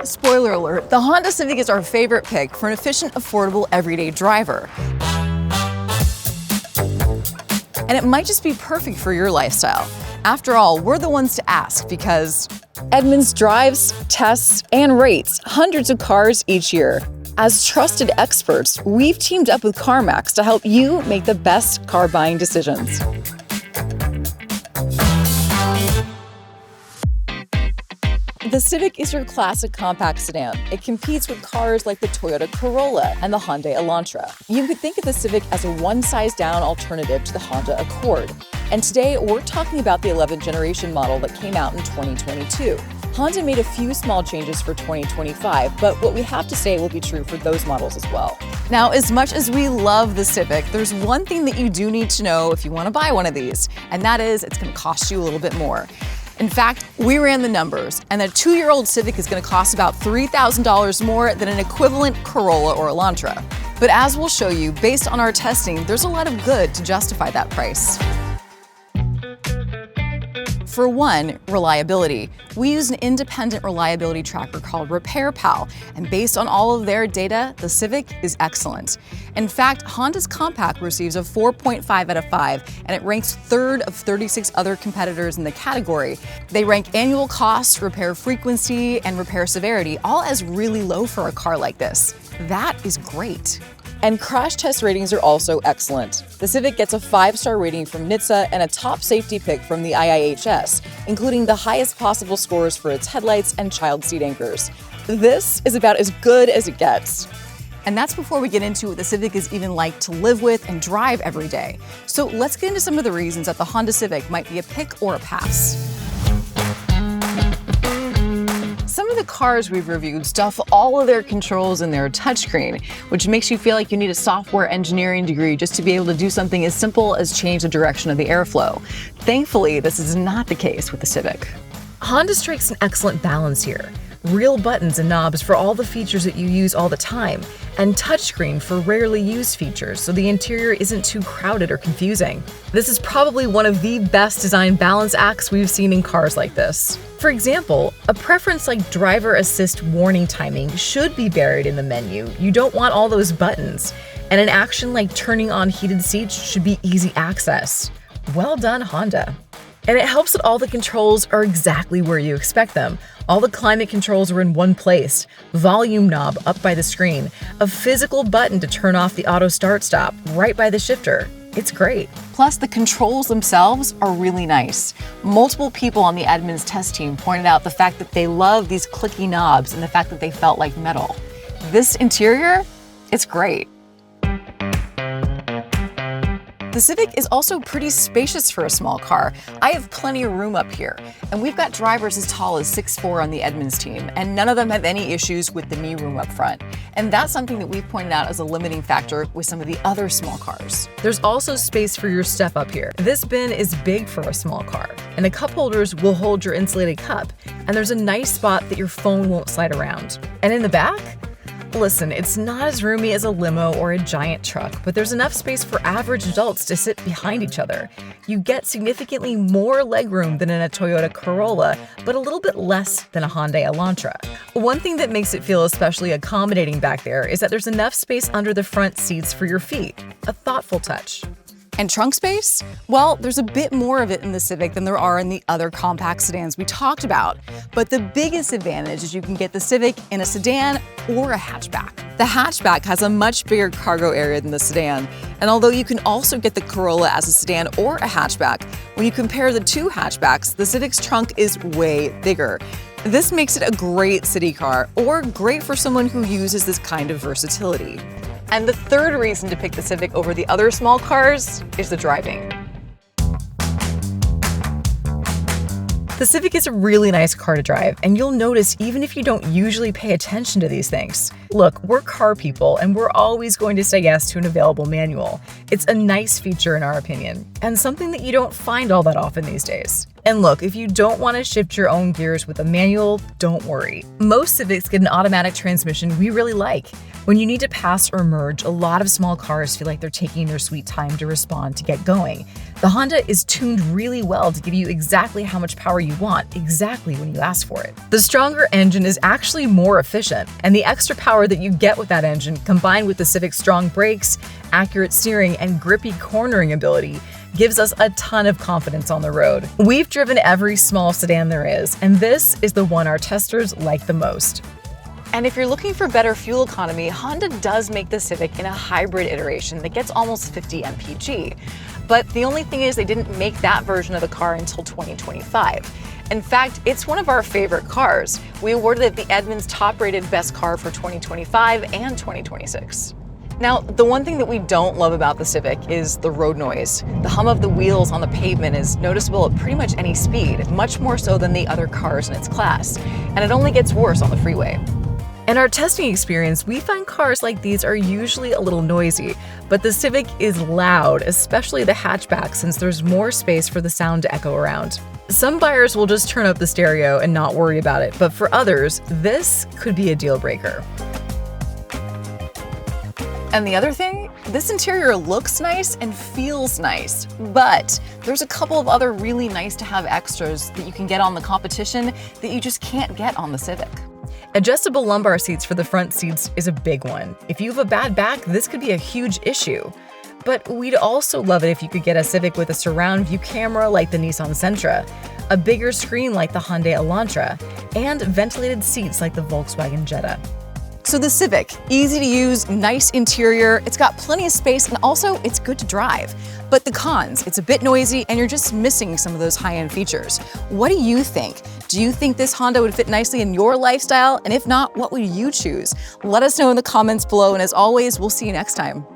Spoiler alert, the Honda Civic is our favorite pick for an efficient, affordable, everyday driver. And it might just be perfect for your lifestyle. After all, we're the ones to ask because Edmunds drives, tests, and rates hundreds of cars each year. As trusted experts, we've teamed up with CarMax to help you make the best car buying decisions. The Civic is your classic compact sedan. It competes with cars like the Toyota Corolla and the Hyundai Elantra. You could think of the Civic as a one-size-down alternative to the Honda Accord. And today, we're talking about the 11th generation model that came out in 2022. Honda made a few small changes for 2025, but what we have to say will be true for those models as well. Now, as much as we love the Civic, there's one thing that you do need to know if you want to buy one of these, and that is it's going to cost you a little bit more. In fact, we ran the numbers, and a 2-year-old Civic is going to cost about $3,000 more than an equivalent Corolla or Elantra. But as we'll show you, based on our testing, there's a lot of good to justify that price. For one, reliability. We use an independent reliability tracker called RepairPal, and based on all of their data, the Civic is excellent. In fact, Honda's Compact receives a 4.5 out of 5, and it ranks third of 36 other competitors in the category. They rank annual cost, repair frequency, and repair severity all as really low for a car like this. That is great. And crash test ratings are also excellent. The Civic gets a 5-star rating from NHTSA and a top safety pick from the IIHS, including the highest possible scores for its headlights and child seat anchors. This is about as good as it gets. And that's before we get into what the Civic is even like to live with and drive every day. So let's get into some of the reasons that the Honda Civic might be a pick or a pass. Some of the cars we've reviewed stuff all of their controls in their touchscreen, which makes you feel like you need a software engineering degree just to be able to do something as simple as change the direction of the airflow. Thankfully, this is not the case with the Civic. Honda strikes an excellent balance here. Real buttons and knobs for all the features that you use all the time, and touchscreen for rarely used features so the interior isn't too crowded or confusing. This is probably one of the best design balance acts we've seen in cars like this. For example, a preference like driver assist warning timing should be buried in the menu. You don't want all those buttons. And an action like turning on heated seats should be easy access. Well done, Honda. And it helps that all the controls are exactly where you expect them. All the climate controls are in one place, volume knob up by the screen, a physical button to turn off the auto start-stop right by the shifter. It's great. Plus, the controls themselves are really nice. Multiple people on the Edmunds test team pointed out the fact that they love these clicky knobs and the fact that they felt like metal. This interior, it's great. The Civic is also pretty spacious for a small car. I have plenty of room up here, and we've got drivers as tall as 6'4" on the Edmunds team, and none of them have any issues with the knee room up front. And that's something that we've pointed out as a limiting factor with some of the other small cars. There's also space for your stuff up here. This bin is big for a small car, and the cup holders will hold your insulated cup, and there's a nice spot that your phone won't slide around. And in the back? Listen, it's not as roomy as a limo or a giant truck, but there's enough space for average adults to sit behind each other. You get significantly more legroom than in a Toyota Corolla, but a little bit less than a Hyundai Elantra. One thing that makes it feel especially accommodating back there is that there's enough space under the front seats for your feet. A thoughtful touch. And trunk space? Well, there's a bit more of it in the Civic than there are in the other compact sedans we talked about. But the biggest advantage is you can get the Civic in a sedan or a hatchback. The hatchback has a much bigger cargo area than the sedan. And although you can also get the Corolla as a sedan or a hatchback, when you compare the two hatchbacks, the Civic's trunk is way bigger. This makes it a great city car, or great for someone who uses this kind of versatility. And the third reason to pick the Civic over the other small cars is the driving. The Civic is a really nice car to drive, and you'll notice even if you don't usually pay attention to these things. Look, we're car people, and we're always going to say yes to an available manual. It's a nice feature in our opinion, and something that you don't find all that often these days. And look, if you don't want to shift your own gears with a manual, don't worry. Most Civics get an automatic transmission we really like. When you need to pass or merge, a lot of small cars feel like they're taking their sweet time to respond to get going. The Honda is tuned really well to give you exactly how much power you want, exactly when you ask for it. The stronger engine is actually more efficient, and the extra power that you get with that engine, combined with the Civic's strong brakes, accurate steering, and grippy cornering ability, gives us a ton of confidence on the road. We've driven every small sedan there is, and this is the one our testers like the most. And if you're looking for better fuel economy, Honda does make the Civic in a hybrid iteration that gets almost 50 mpg. But the only thing is they didn't make that version of the car until 2025. In fact, it's one of our favorite cars. We awarded it the Edmunds top-rated best car for 2025 and 2026. Now, the one thing that we don't love about the Civic is the road noise. The hum of the wheels on the pavement is noticeable at pretty much any speed, much more so than the other cars in its class. And it only gets worse on the freeway. In our testing experience, we find cars like these are usually a little noisy, but the Civic is loud, especially the hatchback, since there's more space for the sound to echo around. Some buyers will just turn up the stereo and not worry about it, but for others, this could be a deal breaker. And the other thing, this interior looks nice and feels nice, but there's a couple of other really nice to have extras that you can get on the competition that you just can't get on the Civic. Adjustable lumbar seats for the front seats is a big one. If you have a bad back, this could be a huge issue. But we'd also love it if you could get a Civic with a surround view camera like the Nissan Sentra, a bigger screen like the Hyundai Elantra, and ventilated seats like the Volkswagen Jetta. So the Civic, easy to use, nice interior, it's got plenty of space, and also it's good to drive. But the cons, it's a bit noisy and you're just missing some of those high-end features. What do you think? Do you think this Honda would fit nicely in your lifestyle? And if not, what would you choose? Let us know in the comments below, and as always, we'll see you next time.